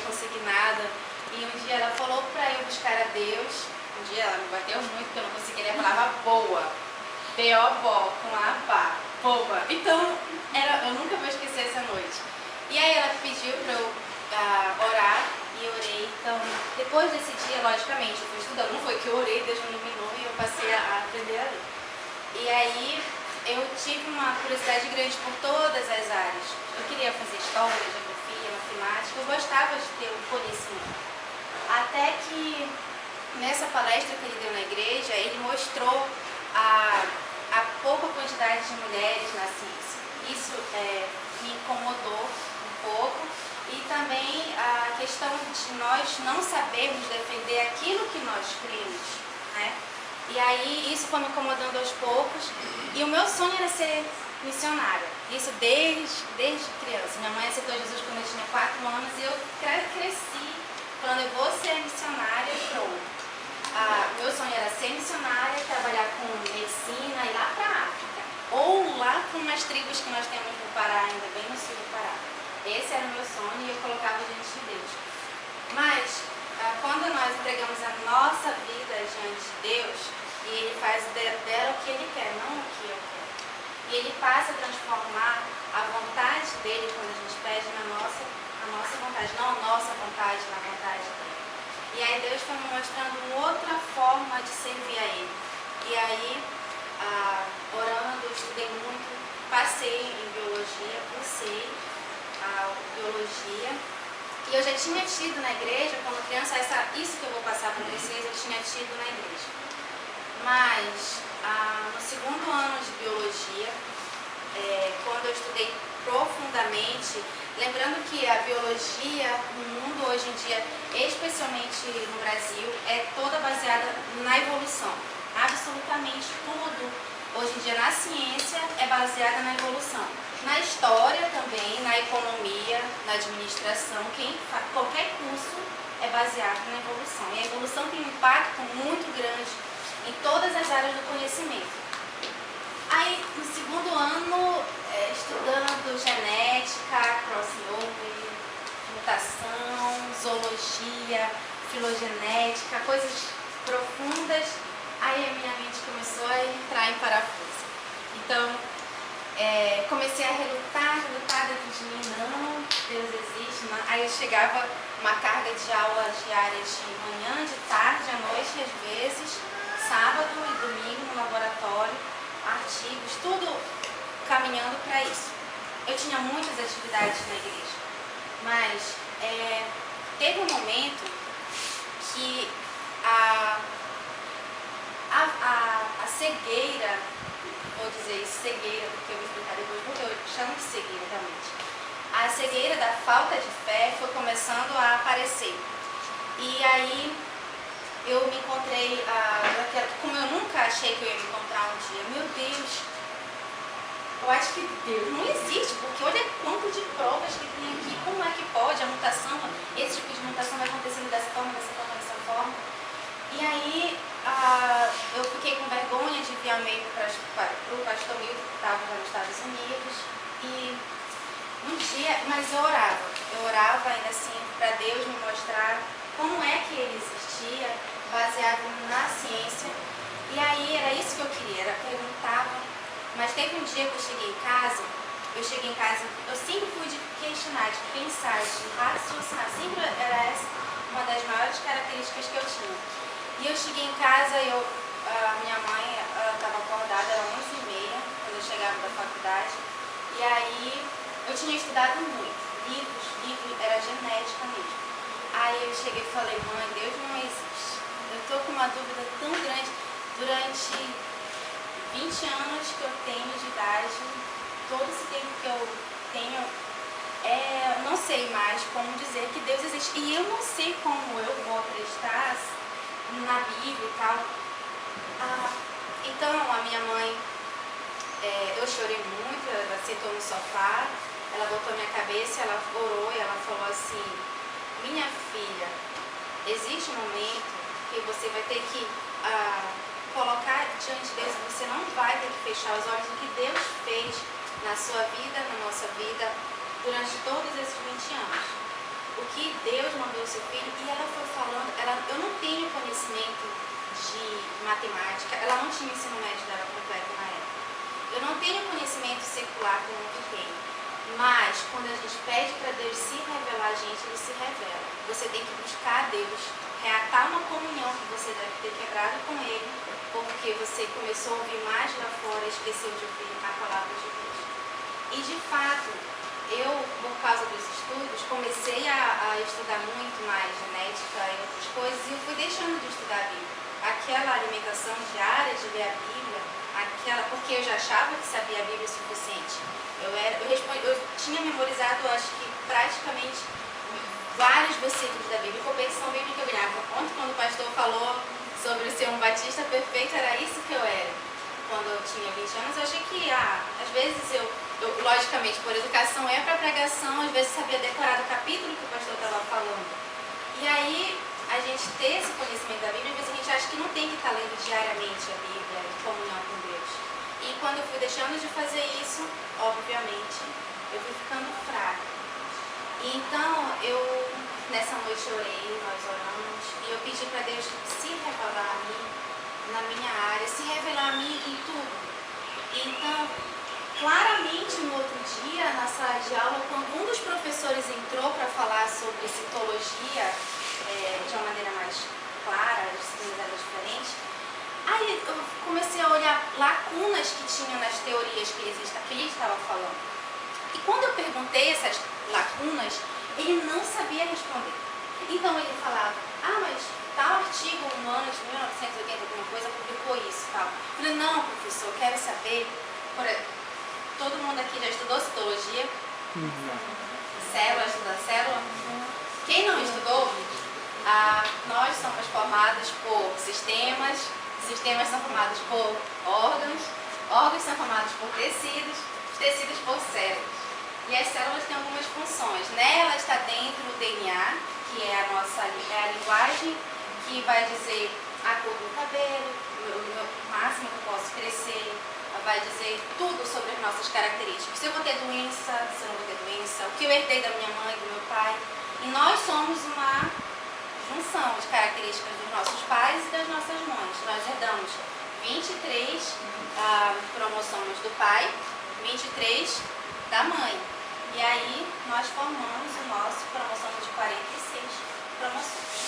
consignada. E um dia ela falou para eu buscar a Deus. Um dia ela me bateu muito porque eu não conseguia ler a palavra boa. B-O-B-O, com A-B-A, boba. Então, eu nunca vou esquecer essa noite. E aí ela pediu para eu orar e eu orei. Então, depois desse dia, logicamente, eu fui estudando. Não foi que eu orei, Deus me iluminou e eu passei a aprender a ler. E aí eu tive uma curiosidade grande por todas as áreas. Eu queria fazer história, geografia, matemática. Eu gostava de ter o conhecimento. Até que nessa palestra que ele deu na igreja, ele mostrou a pouca quantidade de mulheres na ciência. Isso me incomodou um pouco. E também a questão de nós não sabermos defender aquilo que nós cremos, né? E aí isso foi me incomodando aos poucos. E o meu sonho era ser missionária. Isso desde criança. Minha mãe aceitou Jesus quando eu tinha 4 anos e eu cresci falando, eu vou ser missionária e pronto. Meu sonho era ser missionária, trabalhar com medicina e ir lá para a África. Ou lá para umas tribos que nós temos no Pará, ainda bem no sul do Pará. Esse era o meu sonho e eu colocava diante de Deus. Mas, quando nós entregamos a nossa vida diante de Deus, e Ele faz dela o que Ele quer, não o que eu quero. E Ele passa a transformar a vontade dEle, quando a gente pede, a nossa vontade, não a nossa vontade, na vontade dEle. E aí Deus foi me mostrando uma outra forma de servir a Ele. E aí, orando, estudei muito, passei em biologia, cursei a biologia. E eu já tinha tido na igreja, quando criança, isso que eu vou passar para vocês, eu tinha tido na igreja. Mas, no segundo ano de biologia, quando eu estudei profundamente, lembrando que a biologia no mundo hoje em dia, especialmente no Brasil, é toda baseada na evolução. Absolutamente tudo hoje em dia na ciência é baseada na evolução. Na história também, na economia, na administração, qualquer curso é baseado na evolução. E a evolução tem um impacto muito grande em todas as áreas do conhecimento. Aí, no segundo ano, estudando genética, crossover, mutação, zoologia, filogenética, coisas profundas, aí a minha mente começou a entrar em parafuso. Então, comecei a relutar dentro de mim, não, Deus existe, não. Aí eu chegava uma carga de aula diária de manhã, de tarde, à noite, às vezes, sábado e domingo no laboratório, artigos, tudo caminhando para isso. Eu tinha muitas atividades na igreja, mas teve um momento que a cegueira, vou dizer isso, cegueira, porque eu vou explicar depois porque eu chamo de cegueira realmente. A cegueira da falta de fé foi começando a aparecer. E aí eu me encontrei, como eu nunca achei que eu ia me encontrar um dia, meu Deus, eu acho que Deus não existe, porque olha quanto de provas que tem aqui, como é que pode a mutação, esse tipo de mutação vai acontecendo dessa forma, dessa forma. E aí eu fiquei com vergonha de enviar e-mail para o pastor Milton, que estava nos Estados Unidos, e um dia, mas eu orava ainda assim para Deus me mostrar como é que ele existia, baseado na ciência. E aí era isso que eu queria, perguntava. Mas teve um dia que eu cheguei em casa, eu sempre fui de questionar, de pensar, de raciocinar, sempre era essa uma das maiores características que eu tinha. E eu cheguei em casa, minha mãe estava acordada, era 11h30, quando eu chegava da faculdade, e aí eu tinha estudado muito, livros, era genética mesmo. Aí eu cheguei e falei, mãe, Deus não existe. Eu estou com uma dúvida tão grande. Durante 20 anos que eu tenho de idade, todo esse tempo que eu tenho, eu não sei mais como dizer que Deus existe. E eu não sei como eu vou acreditar na Bíblia e tal. Então a minha mãe, eu chorei muito, ela sentou no sofá, ela botou minha cabeça, ela orou e ela falou assim, minha filha, existe um momento que você vai ter que colocar diante de Deus, você não vai ter que fechar os olhos do que Deus fez na sua vida, na nossa vida, durante todos esses 20 anos. O que Deus mandou o seu filho, e ela foi falando, eu não tenho conhecimento de matemática, ela não tinha ensino médio dela completo na época. Eu não tenho conhecimento secular como que tem, mas quando a gente pede para Deus se revelar a gente, Ele se revela. Você tem que buscar a Deus, reatar uma comunhão que você deve ter quebrado com Ele, porque você começou a ouvir mais lá fora e esqueceu de ouvir a palavra de Deus. E de fato, eu, por causa dos estudos, comecei a estudar muito mais genética e outras coisas, e eu fui deixando de estudar a Bíblia. Aquela alimentação diária de ler a Bíblia, porque eu já achava que sabia a Bíblia o suficiente. Eu tinha memorizado, acho que praticamente vários versículos da Bíblia. Competição bíblica eu ganhava. Ontem, quando o pastor falou sobre ser um batista perfeito, era isso que eu era. Quando eu tinha 20 anos, eu achei que, às vezes eu logicamente, por educação é para pregação, às vezes sabia decorar o capítulo que o pastor estava falando. E aí, a gente ter esse conhecimento da Bíblia, às vezes a gente acha que não tem que estar lendo diariamente a Bíblia, em comunhão com Deus. E quando eu fui deixando de fazer isso, obviamente, eu fui ficando fraca. E então, nessa noite eu orei, nós oramos, e eu pedi para Deus se revelar a mim, na minha área, se revelar a mim em tudo. E então, claramente, no outro dia, na sala de aula, quando um dos professores entrou para falar sobre citologia, de uma maneira mais clara, as disciplinas eram diferentes, aí eu comecei a olhar lacunas que tinha nas teorias que ele estava falando. E quando eu perguntei essas lacunas, ele não sabia responder. Então ele falava, mas tal artigo humano de 1980, alguma coisa, publicou isso e tal. Eu falei, não, professor, quero saber. Todo mundo aqui já estudou citologia? Célula, estuda célula? Quem não estudou, nós somos formados por sistemas são formados por órgãos são formados por tecidos por células. E as células têm algumas funções. Nela está dentro o DNA, que é a linguagem que vai dizer a cor do cabelo, o máximo que eu posso crescer, vai dizer tudo sobre as nossas características. Se eu vou ter doença, se eu não vou ter doença, o que eu herdei da minha mãe, do meu pai. E nós somos uma junção de características dos nossos pais e das nossas mães. Nós herdamos 23 cromossomos do pai, 23 da mãe. E aí nós formamos o nosso cromossomo de 46 cromossomos.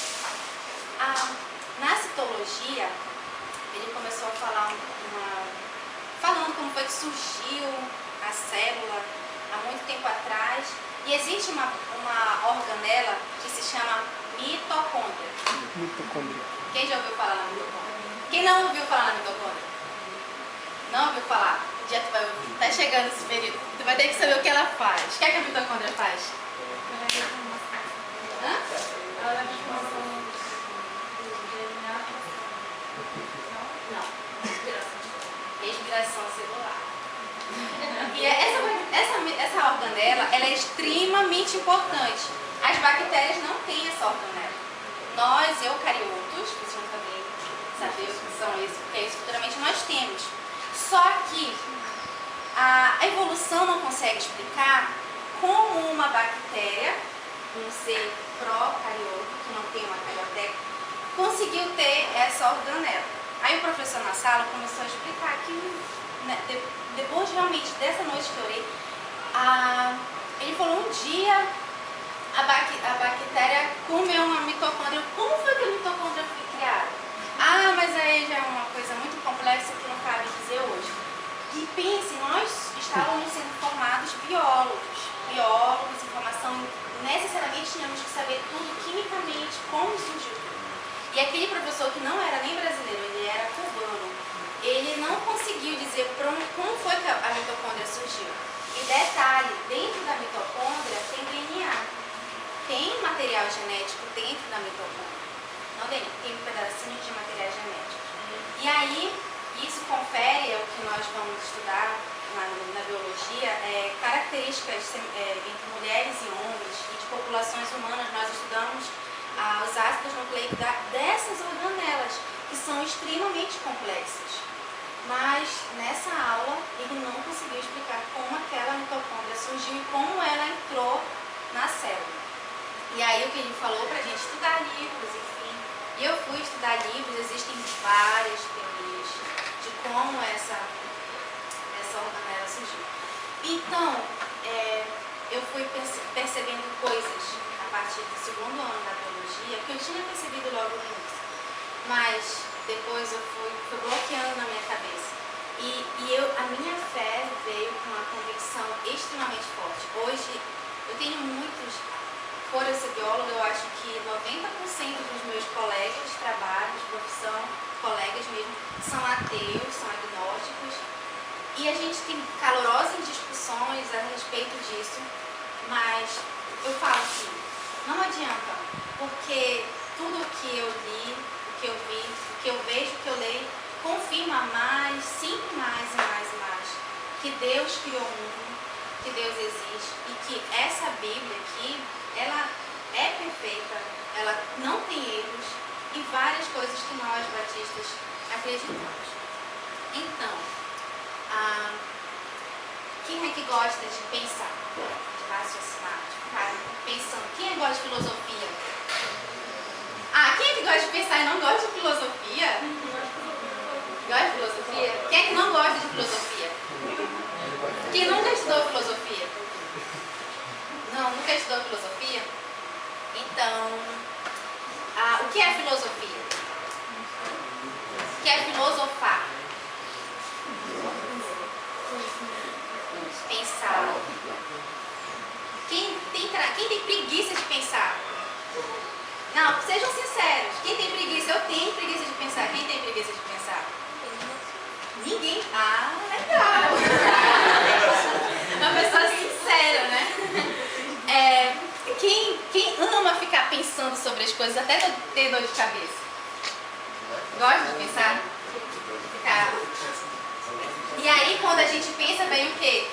Na citologia, ele começou a falar falando como foi que surgiu a célula há muito tempo atrás. E existe uma organela que se chama mitocôndria. Mitocôndria. Quem já ouviu falar na mitocôndria? Quem não ouviu falar na mitocôndria? Não ouviu falar? Um dia tu vai ouvir. Tá chegando esse período. Tu vai ter que saber o que ela faz. O que é que a mitocôndria faz? Ela leva informação do DNA. Não. Respiração celular. E essa organela, ela é extremamente importante. As bactérias não têm essa organela. Nós, eucariotos, vocês vão também saber o que são isso, porque isso futuramente nós temos. Só que a evolução não consegue explicar como uma bactéria, um ser procarioto, que não tem uma carioteca, conseguiu ter essa organela. Aí o professor na sala começou a explicar que, depois realmente dessa noite que eu orei, ele falou um dia a bactéria comeu uma mitocôndria. Como foi que a mitocôndria foi criada? Mas aí já é uma coisa muito complexa que não cabe dizer hoje. E pense, nós estávamos sendo formados biólogos, informação, necessariamente tínhamos que saber tudo quimicamente, como surgiu tudo. E aquele professor que não era nem brasileiro, ele era cubano, ele não conseguiu dizer como foi que a mitocôndria surgiu. E detalhe, dentro da mitocôndria tem DNA, tem material genético dentro da mitocôndria. Não tem pedacinhos de material genético. E aí, isso confere o que nós vamos estudar na biologia, características entre mulheres e homens e de populações humanas. Nós estudamos os ácidos nucleicos dessas organelas, que são extremamente complexas. Mas nessa aula ele não conseguiu explicar como aquela mitocôndria surgiu e como ela entrou na célula. E aí o que ele falou pra gente estudar livros, enfim. E eu fui estudar livros, existem várias teorias de como essa organela surgiu. Então, eu fui percebendo coisas a partir do segundo ano da teologia que eu tinha percebido logo no início. Mas depois eu fui bloqueando na minha cabeça. E a minha fé veio com uma convicção extremamente forte. Hoje, eu tenho muitos, por eu ser bióloga, eu acho que 90% dos meus colegas de trabalho, de profissão, colegas mesmo, são ateus, são agnósticos. E a gente tem calorosas discussões a respeito disso, mas eu falo assim, não adianta, porque tudo o que eu li, o que eu vi, o que eu vejo, o que eu leio, confirma mais, sempre mais e mais e mais, que Deus criou o mundo, que Deus existe e que essa Bíblia aqui, ela é perfeita, ela não tem erros e várias coisas que nós batistas acreditamos. Então, quem é que gosta de pensar, de raciocinar, de ficar pensando? Quem é que gosta de filosofia? Quem é que gosta de pensar e não gosta de filosofia? Gosta de filosofia? Quem é que não gosta de filosofia? Quem nunca estudou filosofia? Não, nunca estudou filosofia? Então, o que é filosofia? O que é filosofar? Pensar. Quem tem preguiça de pensar? Não, sejam sinceros. Quem tem preguiça? Eu tenho preguiça de pensar. Quem tem preguiça de pensar? Ninguém. Legal. Uma pessoa sincera, né? Quem ama ficar pensando sobre as coisas até ter dor de cabeça? Gosta de pensar? E aí, quando a gente pensa, vem o quê?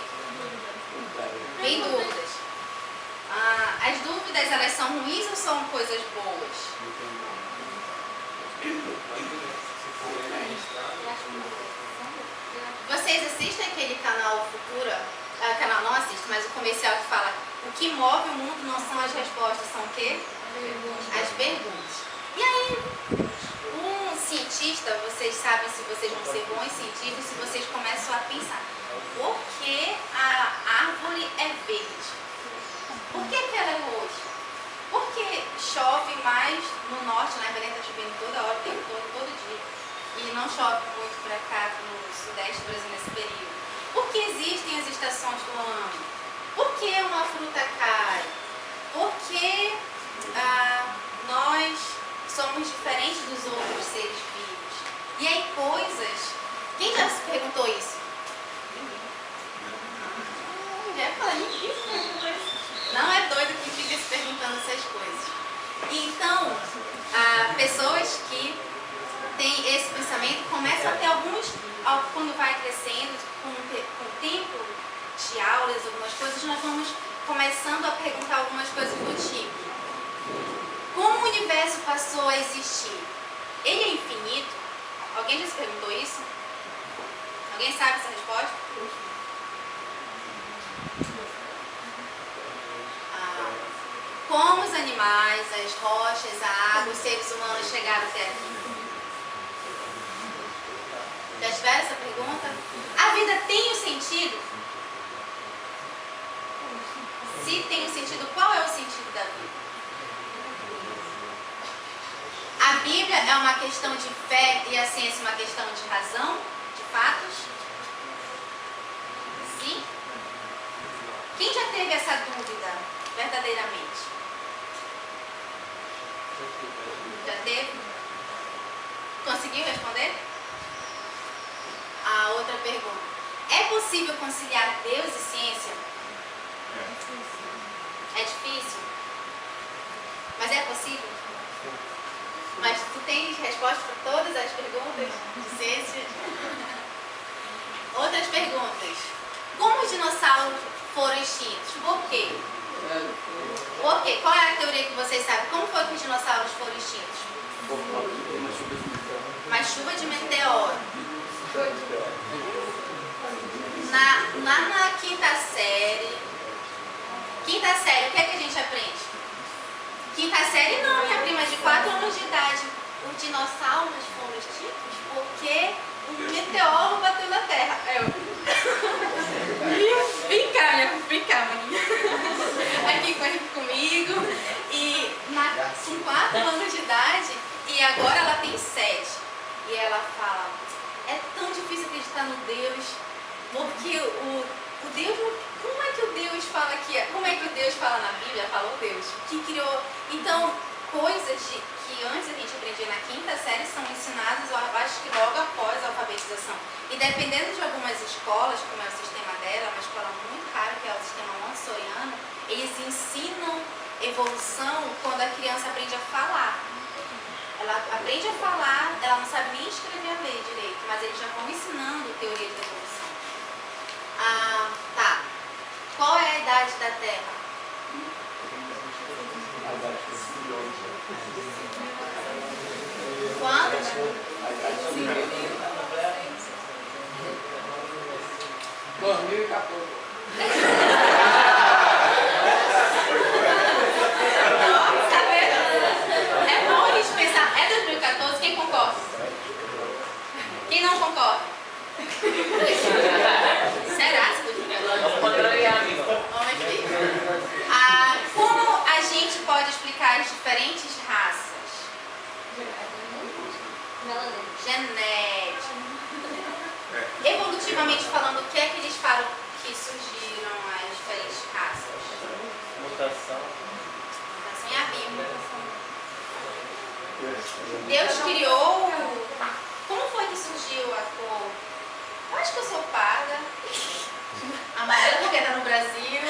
Vem dúvidas. As dúvidas, elas são ruins ou são coisas boas? Vocês assistem aquele canal Futura? Canal não assiste, mas o comercial que fala: o que move o mundo não são as respostas, são o quê? As perguntas. E aí, um cientista, vocês sabem se vocês vão ser bons cientistas se vocês começam a pensar: por que a árvore é verde? Por que ela é roxa? Por que chove mais no norte, na Belém está chovendo toda hora, o tempo todo dia, e não chove muito para cá, no sudeste do Brasil nesse período? Por que existem as estações do ano? Por que uma fruta cai? Por que nós somos diferentes dos outros seres vivos? E aí coisas... Quem já se perguntou isso? Já falei. Não é doido que fica se perguntando essas coisas. E então, pessoas que têm esse pensamento começam a ter quando vai crescendo, com o tempo de aulas, algumas coisas, nós vamos começando a perguntar algumas coisas do tipo: como o universo passou a existir? Ele é infinito? Alguém já se perguntou isso? Alguém sabe essa resposta? Como os animais, as rochas, a água, os seres humanos chegaram até aqui? Já tiveram essa pergunta? A vida tem um sentido? Se tem um sentido, qual é o sentido da vida? A Bíblia é uma questão de fé e a ciência uma questão de razão, de fatos? Sim? Quem já teve essa dúvida verdadeiramente? Já teve? Conseguiu responder? A outra pergunta: é possível conciliar Deus e ciência? É difícil? Mas é possível? Mas tu tens resposta para todas as perguntas de ciência? Outras perguntas: como os dinossauros foram extintos? Por quê? Por quê? Qual é a teoria que vocês sabem? Como foi que os dinossauros foram extintos? Uma chuva de meteoro. Na quinta série, o que é que a gente aprende? Quinta série não, minha prima de 4 anos de idade. Os dinossauros foram extintos porque um meteoro bateu na Terra. Vem cá, maninha. Aqui comigo. E com 4 anos de idade, e agora ela tem 7. E ela fala, é tão difícil acreditar no Deus, porque o Deus, como é que o Deus fala aqui? Como é que o Deus fala na Bíblia? Falou Deus, que criou. Então, coisas que antes a gente aprendia na quinta série são ensinadas, eu acho que logo após a alfabetização. E dependendo de algumas escolas, como é o sistema dela, uma escola muito cara, que é o sistema montessoriano, eles ensinam evolução quando a criança aprende a falar. Ela aprende a falar, ela não sabe nem escrever a ler direito, mas eles já vão ensinando teoria de evolução. Tá. Qual é a idade da Terra? Quantos? Tá vendo? É bom a gente pensar. É 2014? Quem concorda? Quem não concorda? Será? Como a gente pode explicar as diferentes raças? Genética. Evolutivamente falando, o que é que eles falam que surgiram as diferentes raças? Mutação. Mutação é a Bíblia. Deus criou. Como foi que surgiu a cor? Eu acho que eu sou parda. Amarela porque está no Brasil.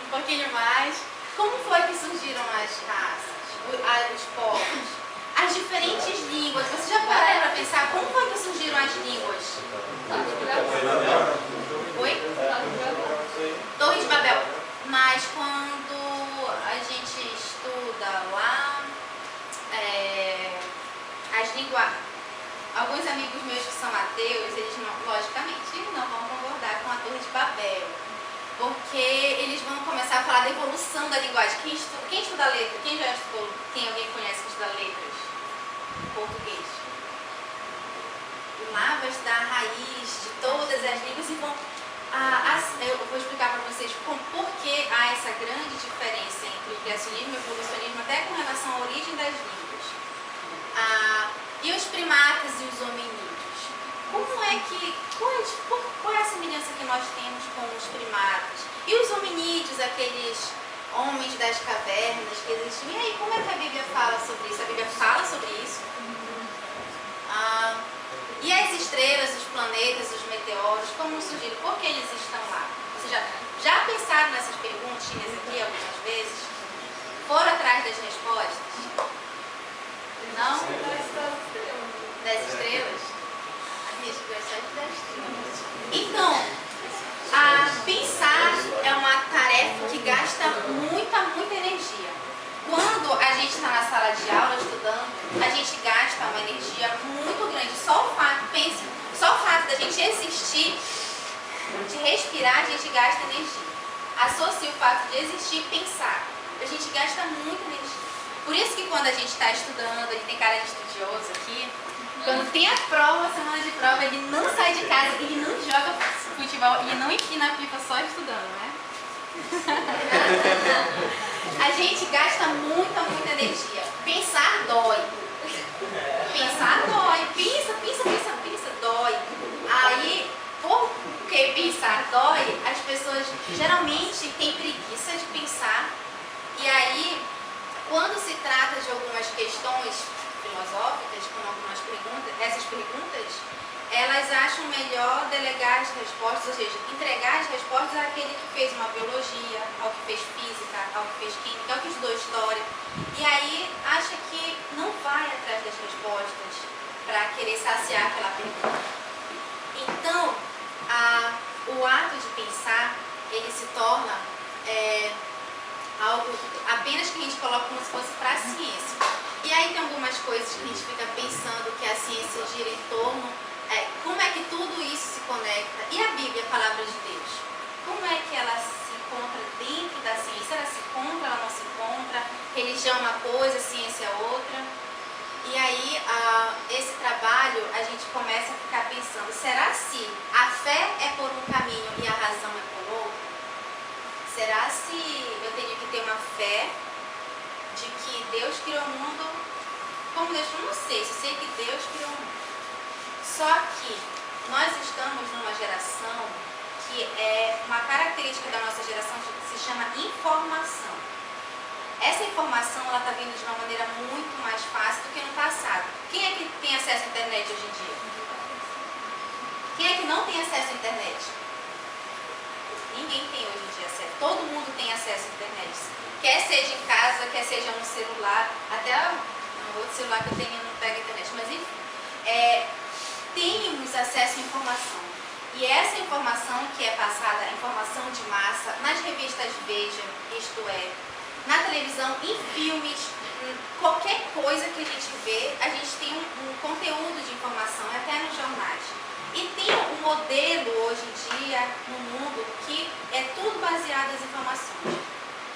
Um pouquinho mais. Como foi que surgiram as raças, os povos? As diferentes línguas. Você já parou para pensar como foi que surgiram as línguas? Oi? Torre de Babel. Mas quando a gente estuda lá, as línguas, alguns amigos meus que são ateus, eles não, logicamente não vão concordar com a Torre de Babel, porque eles vão começar a falar da evolução da linguagem. Quem estuda letra? Quem já estudou? Quem alguém conhece que estuda letras? Português. Lá vai estudar a raiz de todas as línguas e vão. Eu vou explicar para vocês por que há essa grande diferença entre o criacionismo e o evolucionismo, até com relação à origem das línguas. E os primatas e os hominídeos? Como é que. Qual é a semelhança que nós temos com os primatas? E os hominídeos, aqueles homens das cavernas que existiam? E aí, como é que a Bíblia fala sobre isso? A Bíblia fala sobre isso? E as estrelas, os planetas, os meteoros, como surgiram? Por que eles estão lá? Vocês já pensaram nessas perguntinhas aqui algumas vezes? Foram atrás das respostas? Não? Das estrelas? A gente gosta das estrelas. Então, pensar é uma tarefa que gasta muita energia. Quando a gente está na sala de aula estudando, a gente gasta uma energia muito grande. Só o fato da gente existir, de respirar, a gente gasta energia. Associa o fato de existir e pensar. A gente gasta muita energia. Por isso que quando a gente está estudando, ele tem cara de estudioso aqui, quando tem a prova, a semana de prova, ele não sai de casa, ele não joga futebol, ele não empina a pipa só estudando, né? A gente gasta muita energia. Pensar dói. Pensar dói. Pensa, dói. Aí, porque pensar dói, as pessoas geralmente têm preguiça de pensar. E aí, quando se trata de algumas questões filosóficas, como algumas perguntas, essas perguntas, elas acham melhor delegar as respostas, ou seja, entregar as respostas àquele que fez uma biologia, ao que fez física, ao que fez química, ao que estudou história. E aí acha que não vai atrás das respostas para querer saciar aquela pergunta. Então, o ato de pensar, ele se torna algo apenas que a gente coloca como se fosse para a ciência. E aí tem algumas coisas que a gente fica pensando que a ciência gira em torno. Como é que tudo isso se conecta? E a Bíblia, a palavra de Deus? Como é que ela se encontra dentro da ciência. Ela se encontra, ela não se encontra, religião é uma coisa, ciência é outra. E aí, esse trabalho, a gente começa a ficar pensando, será se a fé é por um caminho e a razão é por outro? Será se eu tenho que ter uma fé de que Deus criou o mundo como Deus? Eu não sei, só sei que Deus criou o mundo. Só que nós estamos numa geração que é uma característica da nossa geração que se chama informação. Essa informação ela está vindo de uma maneira muito mais fácil do que no passado. Quem é que tem acesso à internet hoje em dia? Quem é que não tem acesso à internet? Ninguém tem hoje em dia acesso. Todo mundo tem acesso à internet. Quer seja em casa, quer seja no celular, até o outro celular que eu tenho não pega a internet, mas enfim. Temos acesso à informação. E essa informação que é passada, a informação de massa, nas revistas Veja, isto é, na televisão, em filmes, qualquer coisa que a gente vê, a gente tem um conteúdo de informação, até nos jornais. E tem um modelo hoje em dia no mundo que é tudo baseado nas informações.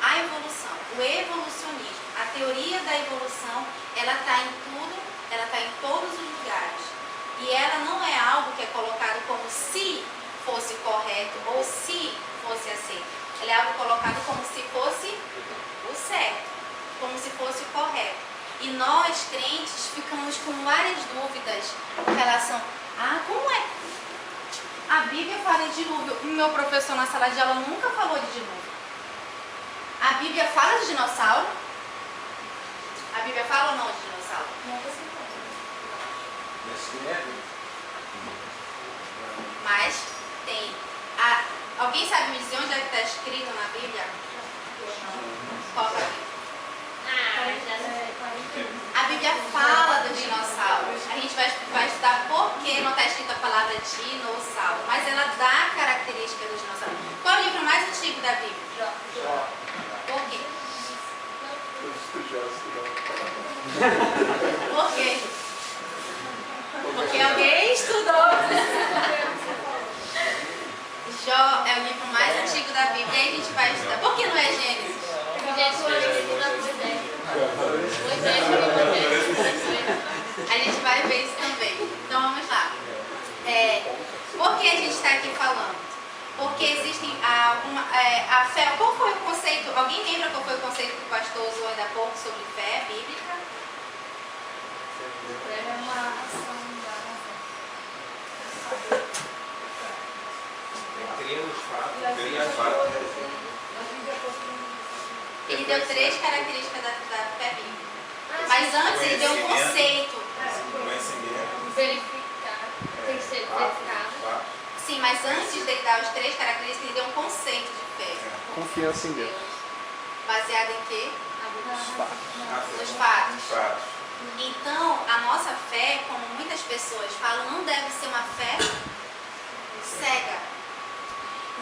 A evolução, o evolucionismo, a teoria da evolução, ela está em tudo, ela está em todos os lugares. E ela não é algo que é colocado como se fosse correto ou se fosse aceito. Ela é algo colocado como se fosse o certo, como se fosse o correto. E nós, crentes, ficamos com várias dúvidas em relação a como é. A Bíblia fala de dilúvio. O meu professor na sala de aula nunca falou de dilúvio. A Bíblia fala de dinossauro? A Bíblia fala ou não de dinossauro? Nunca se encontra. Mas tem. Alguém sabe me dizer onde é que está escrito na Bíblia? Qual é a Bíblia? A Bíblia fala dos dinossauros. A gente vai estudar por que não está escrita a palavra dinossauro, mas ela dá a característica dos dinossauros. Qual é o livro mais antigo da Bíblia? Jó. Por quê? Por quê? Porque alguém estudou. Jó é o livro mais antigo da Bíblia e aí a gente vai estudar. Por que não é Gênesis? A gente vai ver isso também. Então vamos lá. Por que a gente está aqui falando? Porque existem a fé. Qual foi o conceito? Alguém lembra qual foi o conceito que o pastor usou ainda há pouco sobre fé bíblica? É uma ação da razão. Ele deu 3 características da fé bíblica. Mas antes ele deu um conceito. Verificar. Tem que ser verificado. Sim, mas antes dele dar as 3 características, ele deu um conceito de fé. Confiança em Deus. Baseado em quê? Nos fatos. Então, a nossa fé, como muitas pessoas falam, não deve ser uma fé cega.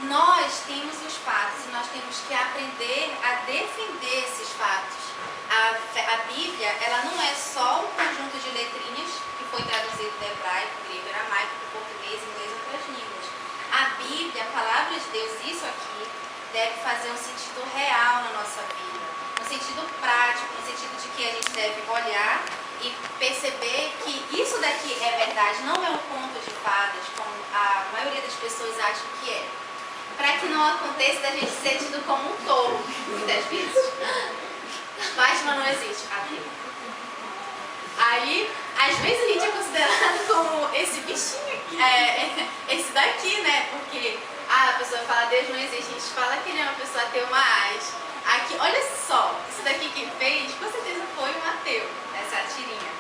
Nós temos os fatos e nós temos que aprender a defender esses fatos. A Bíblia, ela não é só um conjunto de letrinhas que foi traduzido do hebraico, grego, aramaico, português, inglês e outras línguas. A Bíblia, a palavra de Deus, isso aqui, deve fazer um sentido real na nossa vida. No sentido prático, no sentido de que a gente deve olhar e perceber que isso daqui é verdade, não é um conto de fadas, como a maioria das pessoas acham que é. Para que não aconteça da gente ser tido como um tolo, muitas vezes. Batman não existe. Aí, às vezes a gente é considerado como esse bichinho, esse daqui, né? Porque a pessoa fala Deus não existe, a gente fala que ele é uma pessoa ateu, mas aqui, olha só, isso daqui quem fez, com certeza foi um ateu, essa tirinha.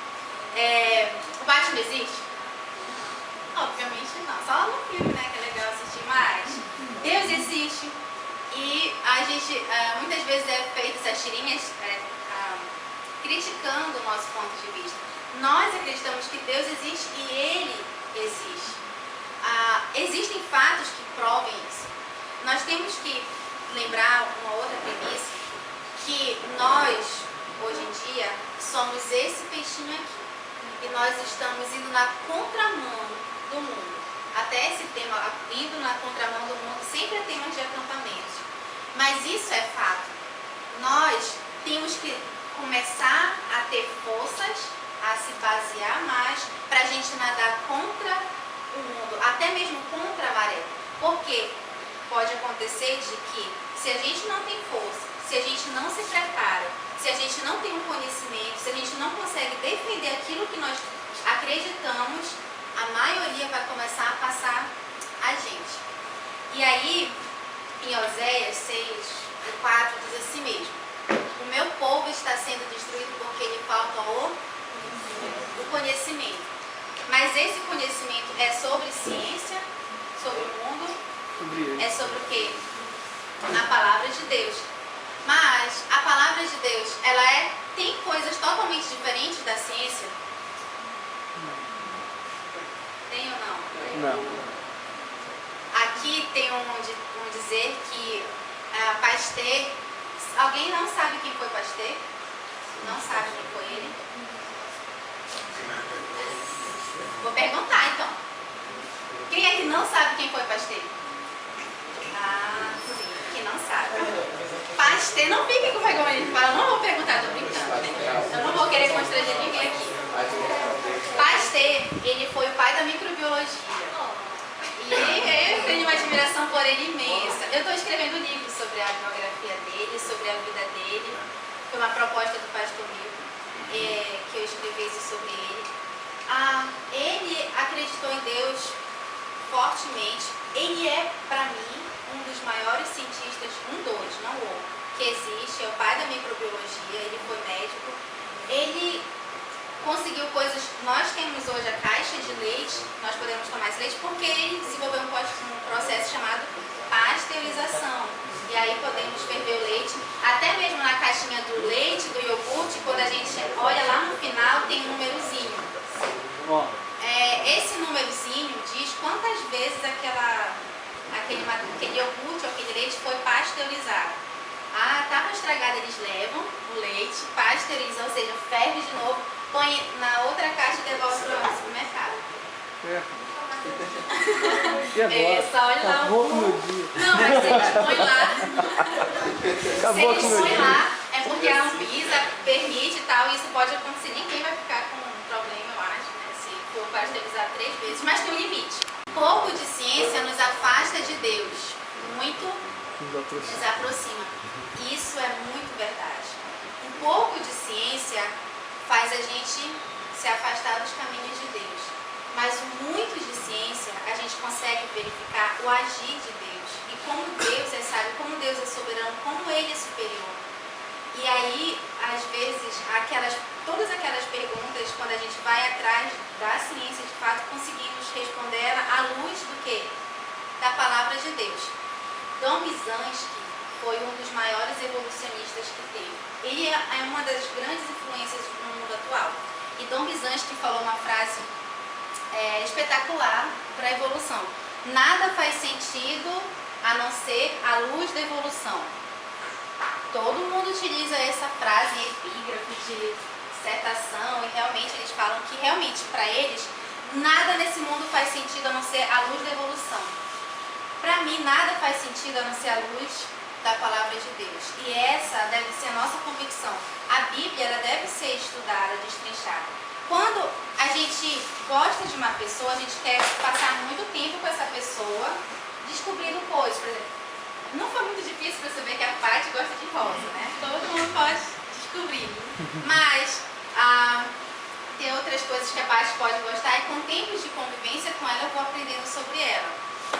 O Batman existe? Obviamente não, só no filme, né, que é legal assistir, mas Deus existe e a gente muitas vezes é feito essas tirinhas criticando o nosso ponto de vista. Nós acreditamos que Deus existe e Ele existe. Existem fatos que provem isso. Nós temos que lembrar uma outra premissa, que nós, hoje em dia, somos esse peixinho aqui. E nós estamos indo na contramão do mundo. Até esse tema, indo na contramão do mundo, sempre é tema de acampamentos. Mas isso é fato. Nós temos que começar a ter forças, a se basear mais para a gente nadar contra o mundo, até mesmo contra a maré. Porque pode acontecer de que se a gente não tem força, se a gente não se prepara, se a gente não tem um conhecimento, se a gente não consegue defender aquilo que nós acreditamos, a maioria vai começar a passar a gente. E aí, em Oséias 6:4 diz assim mesmo: o meu povo está sendo destruído porque lhe falta o conhecimento. Mas esse conhecimento é sobre ciência, sobre o mundo, é sobre o quê? A palavra de Deus. Mas a palavra de Deus, ela tem coisas totalmente diferentes da ciência? Tem ou não? Não. Aqui tem um dizer que Pasteur, alguém não sabe quem foi Pasteur? Não sabe quem foi ele? Vou perguntar então. Quem é que não sabe quem foi Pasteur? Ah, sim, quem não sabe. Pasteur, não fique com vergonha de falar, não vou perguntar, tô brincando. Eu não vou querer constranger ninguém aqui. Pasteur, ele foi o pai da microbiologia. E eu tenho uma admiração por ele imensa. Eu estou escrevendo um livro sobre a biografia dele, sobre a vida dele. Foi uma proposta do pastor Milton, que eu escrevesse sobre ele. Ele acreditou em Deus fortemente. Ele é, para mim, um dos maiores cientistas, não o outro, que existe. É o pai da microbiologia, ele foi médico. Ele conseguiu coisas. Nós temos hoje a caixa de leite, nós podemos tomar esse leite porque ele desenvolveu um processo chamado pasteurização. E aí podemos ferver o leite. Até mesmo na caixinha do leite, do iogurte, quando a gente olha lá no final, tem um númerozinho. Esse númerozinho diz quantas vezes aquele iogurte ou aquele leite foi pasteurizado. Estava estragado, eles levam o leite, pasteurizam, ou seja, ferve de novo, põe na outra caixa e devolve para o supermercado. E agora? Só olha lá Acabou com o meu dia. Não, mas se eles põem lá. Acabou com o meu dia. Lá, é porque a Anvisa permite e tal, e isso pode acontecer. Ninguém vai ficar com um problema, eu acho, né, se for pasteurizado 3 vezes, mas tem um limite. Pouco de ciência nos afasta de Deus, muito nos aproxima. Isso é muito verdade. Um pouco de ciência faz a gente se afastar dos caminhos de Deus. Mas muito de ciência, a gente consegue verificar o agir de Deus. E como Deus é sábio, como Deus é soberano, como Ele é superior. E aí, às vezes, todas aquelas perguntas, quando a gente vai atrás da ciência, de fato, conseguimos responder ela à luz do quê? Da palavra de Deus. Dom Byzantsky foi um dos maiores evolucionistas que teve. Ele é uma das grandes influências no mundo atual. E Dom Byzantsky falou uma frase espetacular para a evolução. Nada faz sentido a não ser a luz da evolução. Todo mundo utiliza essa frase em epígrafe de dissertação e realmente eles falam que realmente para eles nada nesse mundo faz sentido a não ser a luz da evolução. Para mim nada faz sentido a não ser a luz da palavra de Deus. E essa deve ser a nossa convicção. A Bíblia ela deve ser estudada, destrinchada. Quando a gente gosta de uma pessoa, a gente quer passar muito tempo com essa pessoa descobrindo coisas. Por exemplo, não foi muito difícil para saber que a Paty gosta de rosa, né? Todo mundo pode descobrir. Mas tem outras coisas que a Paty pode gostar e com tempos de convivência com ela eu vou aprendendo sobre ela.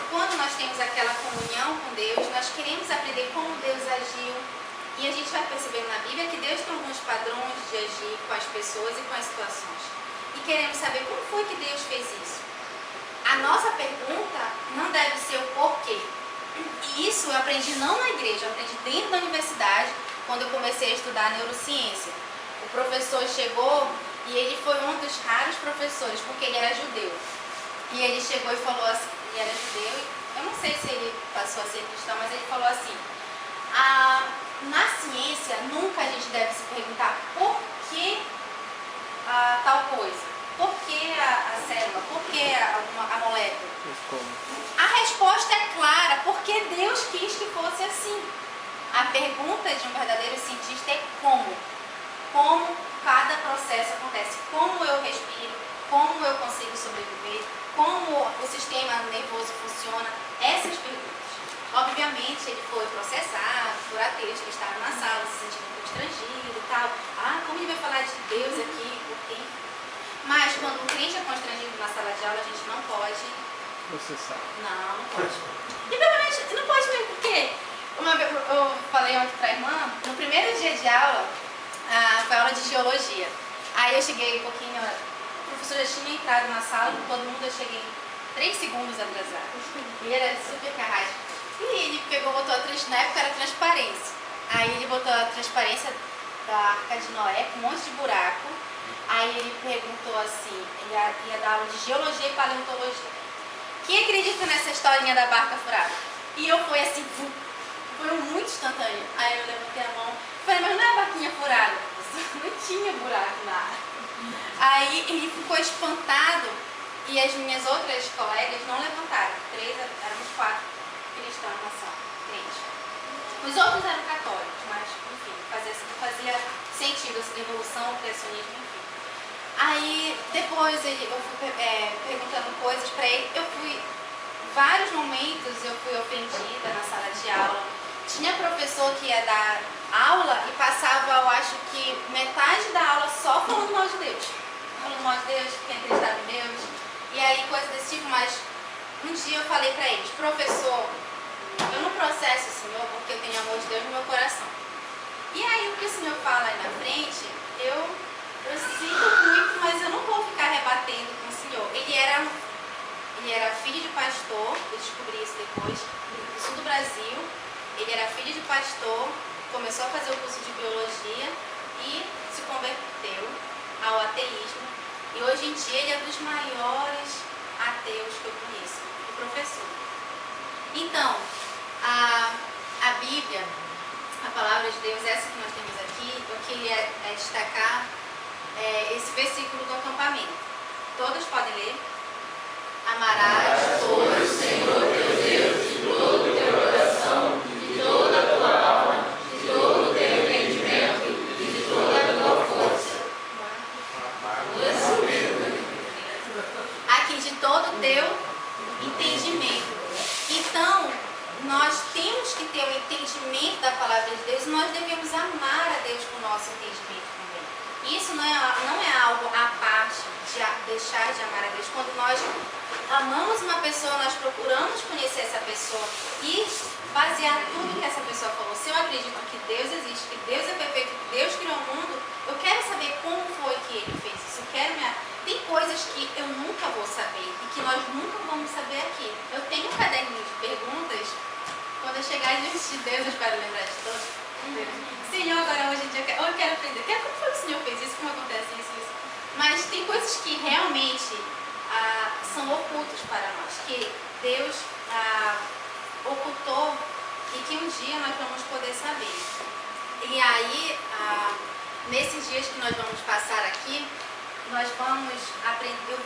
Quando nós temos aquela comunhão com Deus, nós queremos aprender como Deus agiu. E a gente vai percebendo na Bíblia que Deus tem alguns padrões de agir com as pessoas e com as situações. E queremos saber como foi que Deus fez isso. A nossa pergunta não deve ser o porquê. E isso eu aprendi não na igreja, eu aprendi dentro da universidade, quando eu comecei a estudar neurociência. O professor chegou e ele foi um dos raros professores, porque ele era judeu. E ele chegou e falou assim, ele era judeu, eu não sei se ele passou a ser cristão, mas ele falou assim, na ciência nunca a gente deve se perguntar por que tal coisa, por que a célula, por que a molécula. A resposta é clara, porque Deus quis que fosse assim. pergunta de um verdadeiro cientista é como. Como cada processo acontece. Como eu respiro, como eu consigo sobreviver, como o sistema nervoso funciona. Essas perguntas. Obviamente, ele foi processado por ateus que estavam na sala, se sentindo constrangido e tal. Ah, como ele vai falar de Deus aqui? Por quê? Mas quando um crente é constrangido na sala de aula, a gente não pode... Processar. Não pode. E provavelmente não pode mesmo, porque eu falei ontem pra irmã, no primeiro dia de aula, foi aula de geologia. Aí eu cheguei um pouquinho, o professor já tinha entrado na sala, todo mundo, eu cheguei 3 segundos atrasado. E era super carrasco. E ele botou na época era transparência. Aí ele botou a transparência da Arca de Noé com um monte de buraco. Aí ele perguntou assim, ele ia dar aula de geologia e paleontologia. Quem acredita nessa historinha da barca furada? E eu fui assim, foi muito instantâneo. Aí eu levantei a mão, falei, mas não é a barquinha furada, professor? Não tinha buraco na área. Aí ele ficou espantado e as minhas outras colegas não levantaram. 3, éramos 4 cristãos na sala, crentes. Os outros eram católicos, mas enfim, fazia sentido essa evolução, o criacionismo, enfim. Aí depois eu fui perguntando coisas para ele, vários momentos eu fui ofendida na sala de aula. Tinha professor que ia dar aula e passava, eu acho que metade da aula só falando mal de Deus. Falando mal de Deus, quem acreditava em Deus. E aí coisas desse tipo, mas um dia eu falei para eles, professor, eu não processo o Senhor porque eu tenho amor de Deus no meu coração. E aí o que o Senhor fala aí na frente, eu sinto muito, mas eu não vou ficar rebatendo com o Senhor. Ele era filho de pastor, eu descobri isso depois, no sul do Brasil. Ele era filho de pastor, começou a fazer o curso de biologia e se converteu ao ateísmo. E hoje em dia ele é um dos maiores ateus que eu conheço, o professor. Então, a Bíblia, a palavra de Deus, essa que nós temos aqui, eu queria destacar esse versículo do acampamento. Todos podem ler? Amarás todo o Senhor teu Deus de todo o teu coração, de toda a tua alma, de todo o teu entendimento e de toda a tua força. Aqui, de todo o teu entendimento. Então, nós temos que ter o entendimento da palavra de Deus e nós devemos amar a Deus com o nosso entendimento também. Isso não é algo à parte de deixar de amar a Deus. Quando nós amamos uma pessoa, nós procuramos conhecer essa pessoa e basear tudo que essa pessoa falou. Se eu acredito que Deus existe, que Deus é perfeito, que Deus criou o mundo, eu quero saber como foi que Ele fez isso. Tem coisas que eu nunca vou saber e que nós nunca vamos saber aqui. Eu tenho um caderninho de perguntas. Quando eu chegar diante de Deus, eu espero lembrar de todos. Senhor, agora hoje em dia eu quero aprender. Como foi que o Senhor fez isso? Como acontece isso? Mas tem coisas que realmente são ocultos para nós, que Deus ocultou e que um dia nós vamos poder saber. E aí, nesses dias que nós vamos passar aqui, nós vamos aprender,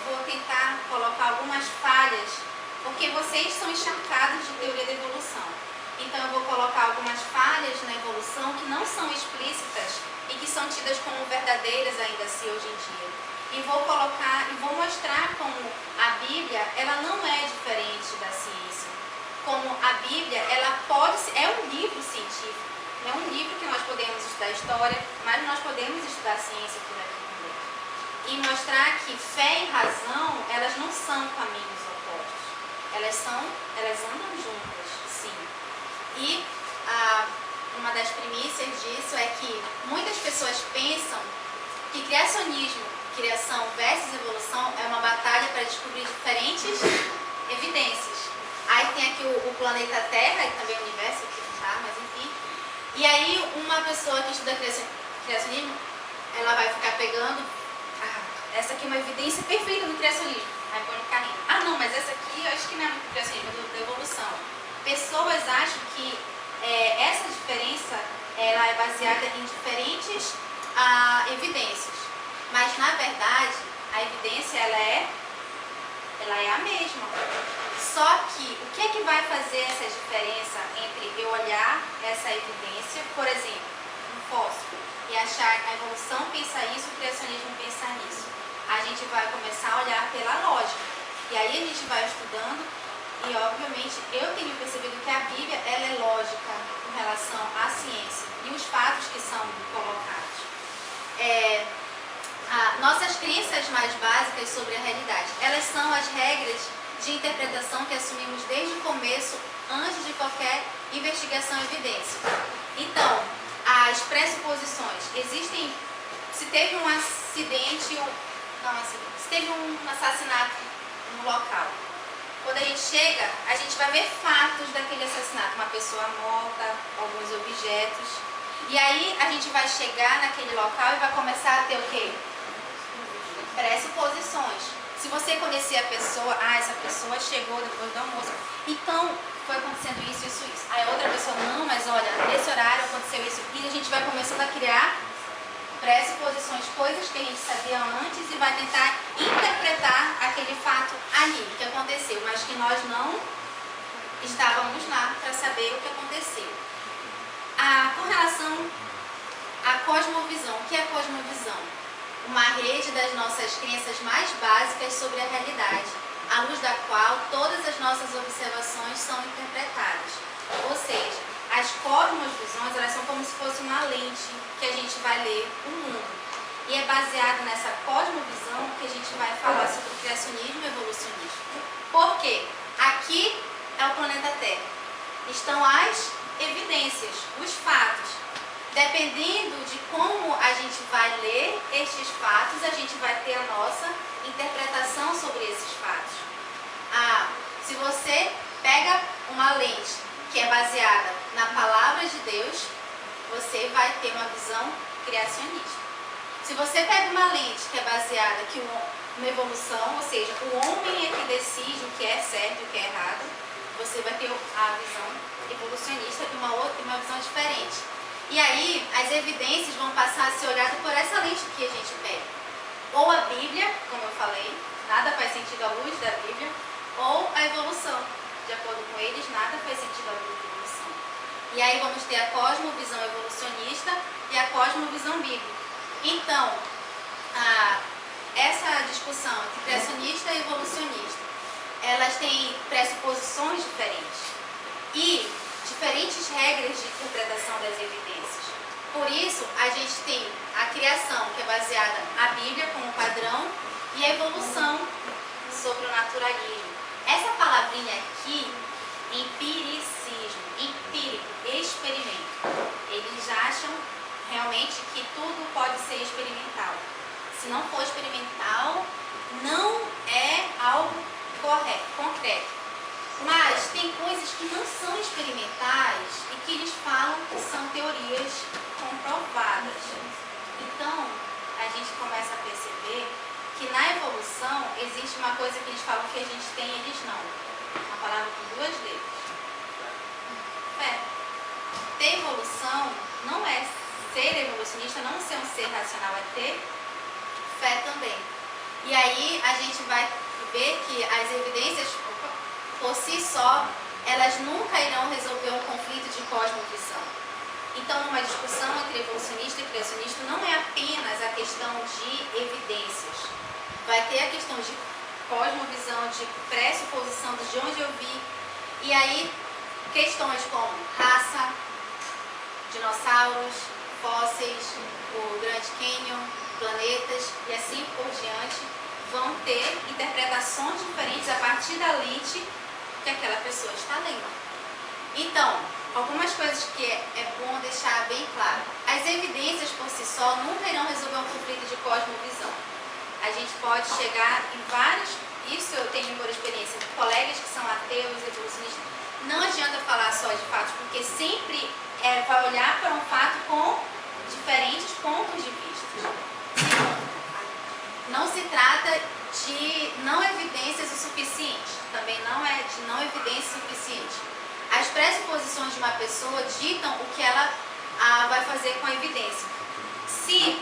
vou tentar colocar algumas falhas, porque vocês são encharcados de teoria da evolução. Então eu vou colocar algumas falhas na evolução que não são explícitas e que são tidas como verdadeiras ainda assim hoje em dia. E vou mostrar como a Bíblia, ela não é diferente da ciência. Como a Bíblia, é um livro científico. É um livro que nós podemos estudar história, mas nós podemos estudar ciência por aqui também. E mostrar que fé e razão, elas não são caminhos opostos. Elas andam juntas, sim. E uma das primícias disso é que muitas pessoas pensam que criação versus evolução é uma batalha para descobrir diferentes evidências. Aí tem aqui o planeta Terra e também o universo, aqui não tá, mas enfim. E aí uma pessoa que estuda criacionismo, ela vai ficar pegando, essa aqui é uma evidência perfeita do criacionismo. Aí põe no carrinho. Não, mas essa aqui eu acho que não é muito criacionismo, é da evolução. Pessoas acham que essa diferença ela é baseada em diferentes evidências. Mas na verdade, a evidência ela é ela é a mesma. Só que o que é que vai fazer essa diferença entre eu olhar essa evidência, por exemplo, um fósforo, e achar que a evolução pensa isso, o criacionismo pensa nisso? A gente vai começar a olhar pela lógica. E aí a gente vai estudando e, obviamente, eu tenho percebido que a Bíblia ela é lógica com relação à ciência e os fatos que são colocados. Nossas crenças mais básicas sobre a realidade, elas são as regras de interpretação que assumimos desde o começo, antes de qualquer investigação e evidência. Então, as pressuposições, existem, se teve um acidente, se teve um assassinato no local, quando a gente chega, a gente vai ver fatos daquele assassinato, uma pessoa morta, alguns objetos, e aí a gente vai chegar naquele local e vai começar a ter o quê? Pressuposições. Se você conhecer a pessoa, essa pessoa chegou depois do almoço, então foi acontecendo isso, isso, isso. Aí outra pessoa, não, mas olha, nesse horário aconteceu isso, e a gente vai começando a criar pressuposições, coisas que a gente sabia antes e vai tentar interpretar aquele fato ali, que aconteceu, mas que nós não estávamos lá para saber o que aconteceu. Com relação à cosmovisão, o que é cosmovisão? Uma rede das nossas crenças mais básicas sobre a realidade, à luz da qual todas as nossas observações são interpretadas. Ou seja, as cosmovisões, elas são como se fosse uma lente que a gente vai ler o mundo. E é baseado nessa cosmovisão que a gente vai falar sobre o criacionismo e evolucionismo. Por quê? Aqui é o planeta Terra. Estão as evidências, os fatos. Dependendo de como a gente vai ler estes fatos, a gente vai ter a nossa interpretação sobre esses fatos. Se você pega uma lente que é baseada na palavra de Deus, você vai ter uma visão criacionista. Se você pega uma lente que é baseada na evolução, ou seja, o homem é que decide o que é certo e o que é errado, você vai ter a visão evolucionista de uma visão diferente. E aí, as evidências vão passar a ser olhadas por essa lente que a gente pega. Ou a Bíblia, como eu falei, nada faz sentido à luz da Bíblia, ou a evolução. De acordo com eles, nada faz sentido à luz da evolução. E aí vamos ter a cosmovisão evolucionista e a cosmovisão bíblica. Então, essa discussão entre criacionista e evolucionista, elas têm pressuposições diferentes e diferentes regras de interpretação das evidências. Por isso, a gente tem a criação, que é baseada na Bíblia como padrão, e a evolução sobre o naturalismo. Essa palavrinha aqui, empiricismo, empírico, experimento. Eles acham realmente que tudo pode ser experimental. Se não for experimental, não é algo correto, concreto. Mas tem coisas que não são experimentais e que eles falam que são teorias comprovadas. Então, a gente começa a perceber que na evolução existe uma coisa que eles falam que a gente tem e eles não. Uma palavra com duas letras. Fé. Ter evolução não é ser evolucionista, não ser um ser racional, é ter fé também. E aí a gente vai ver que as evidências por si só, elas nunca irão resolver um conflito de cosmovisão. Então, numa discussão entre evolucionista e criacionista, não é apenas a questão de evidências. Vai ter a questão de cosmovisão, de pressuposição de onde eu vi. E aí, questões como raça, dinossauros, fósseis, o Grand Canyon, planetas e assim por diante, vão ter interpretações diferentes a partir da lente que aquela pessoa está lendo. Então, algumas coisas que é bom deixar bem claro. As evidências por si só nunca irão resolver um conflito de cosmovisão. A gente pode chegar em vários, isso eu tenho por experiência de colegas que são ateus, evolucionistas. Não adianta falar só de fatos, porque sempre vai olhar para um fato com diferentes pontos de vista. Não se trata de não evidências o suficiente, também não é de não evidência suficiente. As pressuposições de uma pessoa ditam o que ela vai fazer com a evidência. Se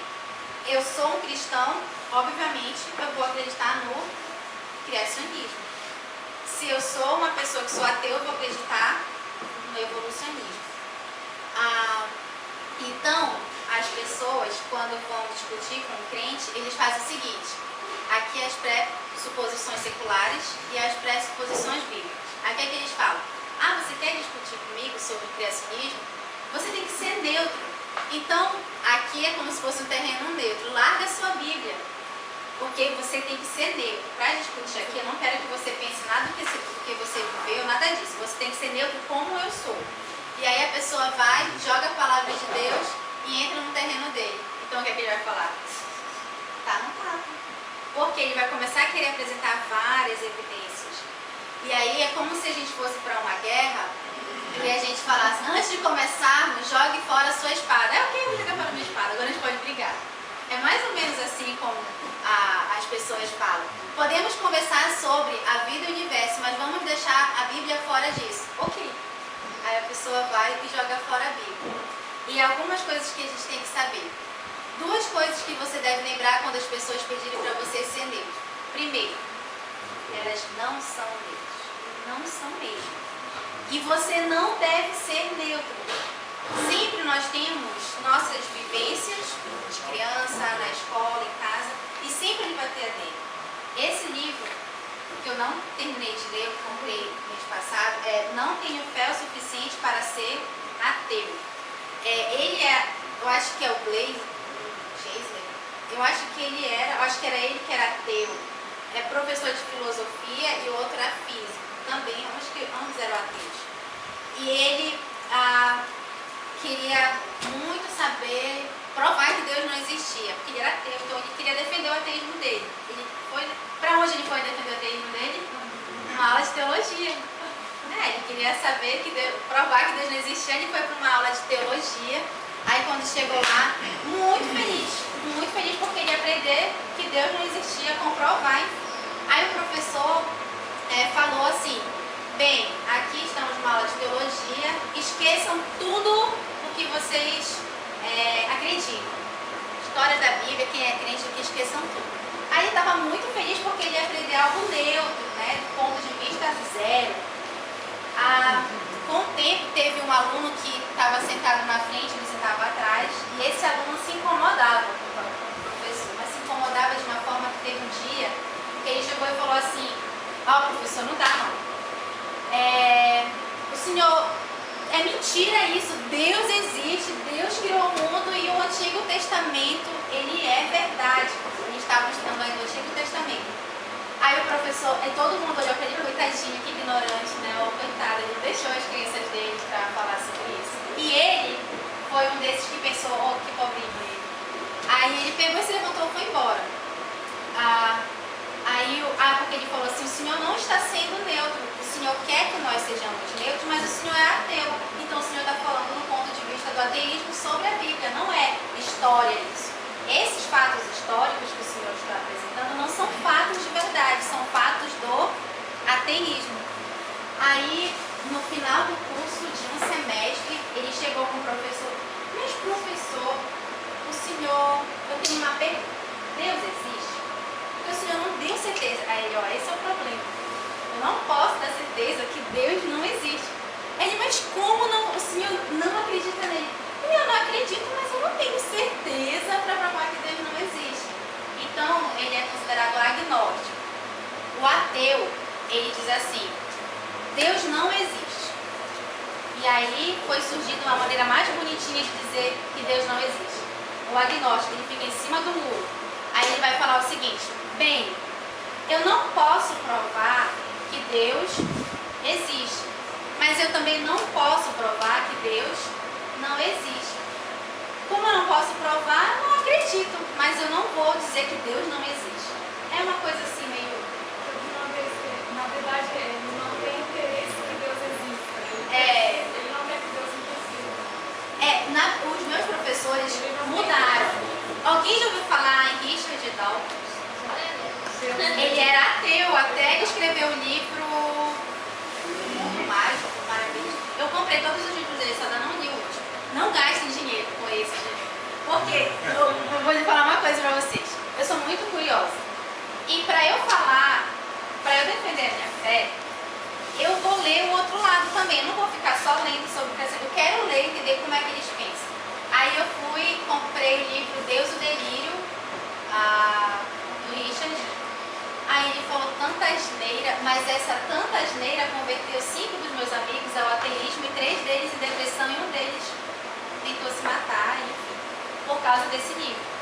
eu sou um cristão, obviamente eu vou acreditar no criacionismo. Se eu sou uma pessoa que sou ateu, eu vou acreditar no evolucionismo. Então, as pessoas, quando vão discutir com o crente, eles fazem o seguinte: aqui as pressuposições seculares e as pressuposições bíblicas. Aqui é que eles falam: você quer discutir comigo sobre criacionismo? Você tem que ser neutro. Então, aqui é como se fosse um terreno neutro. Larga a sua Bíblia, porque você tem que ser neutro. Para discutir aqui, eu não quero que você pense nada do que você viveu, nada disso. Você tem que ser neutro como eu sou. E aí a pessoa vai, joga a palavra de Deus e entra no terreno dele. Então, o que é que ele vai falar? Tá, não tá. Porque ele vai começar a querer apresentar várias evidências. E aí é como se a gente fosse para uma guerra e a gente falasse: antes de começarmos, jogue fora a sua espada. Ok, eu vou jogar fora a minha espada, agora a gente pode brigar. É mais ou menos assim como as pessoas falam. Podemos conversar sobre a vida e o universo, mas vamos deixar a Bíblia fora disso. Ok. Aí a pessoa vai e joga fora a Bíblia. E algumas coisas que a gente tem que saber. Duas coisas que você deve lembrar quando as pessoas pedirem para você ser neutro. Primeiro, elas não são neutras. Não são mesmo. E você não deve ser neutro. Sempre nós temos nossas vivências de criança, na escola, em casa, e sempre ele vai ter a dele. Esse livro, que eu não terminei de ler, comprei mês passado, Não Tenho Fé o Suficiente para Ser Ateu. Eu acho que é o Blaise, eu acho que era ele que era ateu. É professor de filosofia e o outro era físico. Também, acho que ambos eram ateus. E ele queria muito saber, provar que Deus não existia, porque ele era ateu, então ele queria defender o ateísmo dele. Para onde ele foi defender o ateísmo dele? Uma aula de teologia. Ele queria saber, provar que Deus não existia, ele foi para uma aula de teologia. Aí quando chegou lá, muito feliz porque ele ia aprender que Deus não existia, comprovar. Aí o professor falou assim: bem, aqui estamos numa aula de teologia, esqueçam tudo o que vocês acreditam. História da Bíblia, quem é crente aqui, esqueçam tudo. Aí ele estava muito feliz porque ele ia aprender algo neutro, do ponto de vista zero. Com o tempo, teve um aluno que estava sentado na frente, ele sentava atrás, e esse aluno se incomodava com o professor, mas se incomodava de uma forma que teve um dia que ele chegou e falou assim: professor, não dá não. O senhor, é mentira isso, Deus existe, Deus criou o mundo e o Antigo Testamento, ele é verdade. A gente estava estudando aí no Antigo Testamento. Aí o professor, todo mundo olhou para ele, coitadinho, que ignorante, coitado, ele não deixou as crianças dele para falar sobre isso. E ele foi um desses que pensou: que pobrinho ele. Aí ele pegou e se levantou e foi embora. Porque ele falou assim: o senhor não está sendo neutro, o senhor quer que nós sejamos neutros, mas o senhor é ateu. Então o senhor está falando do ponto de vista do ateísmo sobre a Bíblia, não é história isso. Esses fatos históricos que o senhor está apresentando não são fatos de verdade, são fatos do ateísmo. Aí, no final do curso de um semestre, ele chegou com o professor: mas professor, eu tenho uma pergunta, Deus existe? Porque o senhor não deu certeza. Aí ele: esse é o problema, eu não posso dar certeza que Deus não existe. Aí ele: mas como não, o senhor não acredita nele? Eu não acredito, mas eu não tenho certeza para provar que Deus não existe. Então, ele é considerado agnóstico. O ateu, ele diz assim: Deus não existe. E aí foi surgindo uma maneira mais bonitinha de dizer que Deus não existe. O agnóstico, ele fica em cima do muro. Aí ele vai falar o seguinte: bem, eu não posso provar que Deus existe, mas eu também não posso provar que Deus não existe. Como eu não posso provar, eu não acredito, mas eu não vou dizer que Deus não existe. É uma coisa assim meio... Na verdade, ele não tem interesse que Deus exista. Ele não quer que Deus exista. Os meus professores mudaram. Alguém já ouviu falar em Richard Dawkins? Ele era ateu até ele escrever o livro Mundo Mágico, Maravilha. Eu comprei todos os livros dele, só ainda não li o último. Não gastem dinheiro com esse dinheiro. Porque eu vou lhe falar uma coisa pra vocês. Eu sou muito curiosa. E pra eu falar para eu defender a minha fé, eu vou ler o outro lado também. Eu não vou ficar só lendo sobre o crescimento. Eu quero ler e entender como é que eles pensam. Aí eu fui, comprei o livro Deus o Delírio, do Richard. Aí ele falou tanta asneira, mas essa tanta asneira converteu 5 dos meus amigos ao ateísmo e 3 deles em depressão e um deles tentou se matar, enfim, por causa desse livro.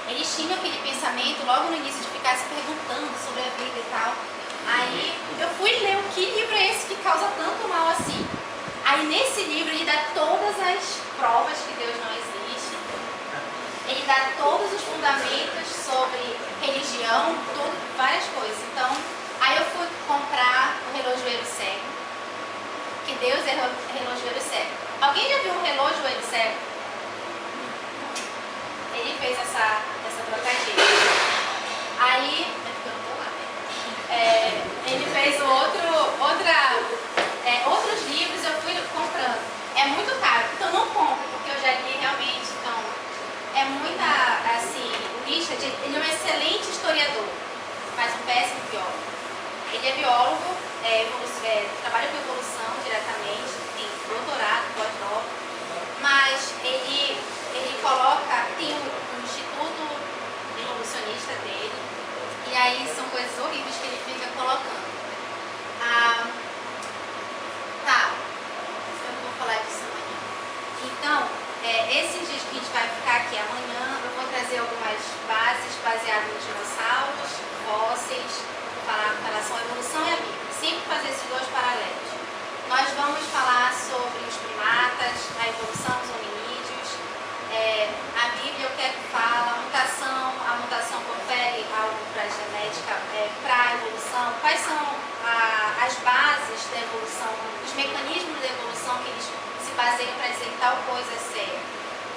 Eles tinham aquele pensamento logo no início de ficar se perguntando sobre a vida e tal. Aí eu fui ler que livro é esse que causa tanto mal assim. Aí nesse livro ele dá todas as provas que Deus não existe. Ele dá todos os fundamentos sobre religião, várias coisas. Então, aí eu fui comprar o relojoeiro cego. Que Deus é relojoeiro cego. Alguém já viu um relojoeiro cego? Ele fez essa trocadilha. Aí, eu não tô lá, né? Ele fez outros livros, eu fui comprando. É muito caro, então não compro, porque eu já li realmente. Então, é muita, assim, o Richard, ele é um excelente historiador, mas um péssimo biólogo. Ele é biólogo, trabalha com evolução diretamente, tem doutorado, pós-doc, mas ele coloca, tem um instituto evolucionista dele, e aí são coisas horríveis que ele fica colocando. Eu vou falar disso amanhã. Então, esses dias que a gente vai ficar aqui amanhã, eu vou trazer algumas bases baseadas nos dinossauros, fósseis, falar com relação à evolução e à Bíblia. Sempre fazer esses dois paralelos. Nós vamos falar sobre os primatas, a evolução dos hominídeos. A Bíblia, o que é que fala? A mutação confere algo para a genética, para a evolução. Quais são as bases da evolução, os mecanismos da evolução que eles se baseiam para dizer que tal coisa é séria.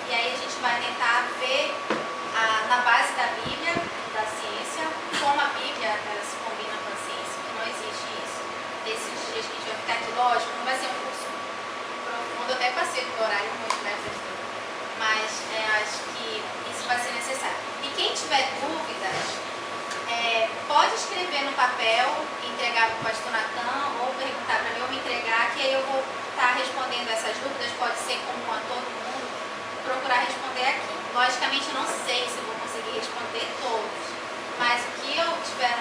E aí a gente vai tentar ver na base da Bíblia, da ciência, como a Bíblia ela se combina com a ciência, que não existe isso. Esses dias que a gente vai ficar aqui, lógico, não vai ser um curso profundo, eu até passei do horário muito, né, mas acho que isso vai ser necessário. E quem tiver dúvidas, pode escrever no papel, entregar para o pastor Natan, ou perguntar para mim, ou me entregar, que aí eu vou estar respondendo essas dúvidas, pode ser comum a todo mundo, procurar responder aqui. Logicamente eu não sei se eu vou conseguir responder todas, mas o que eu tiver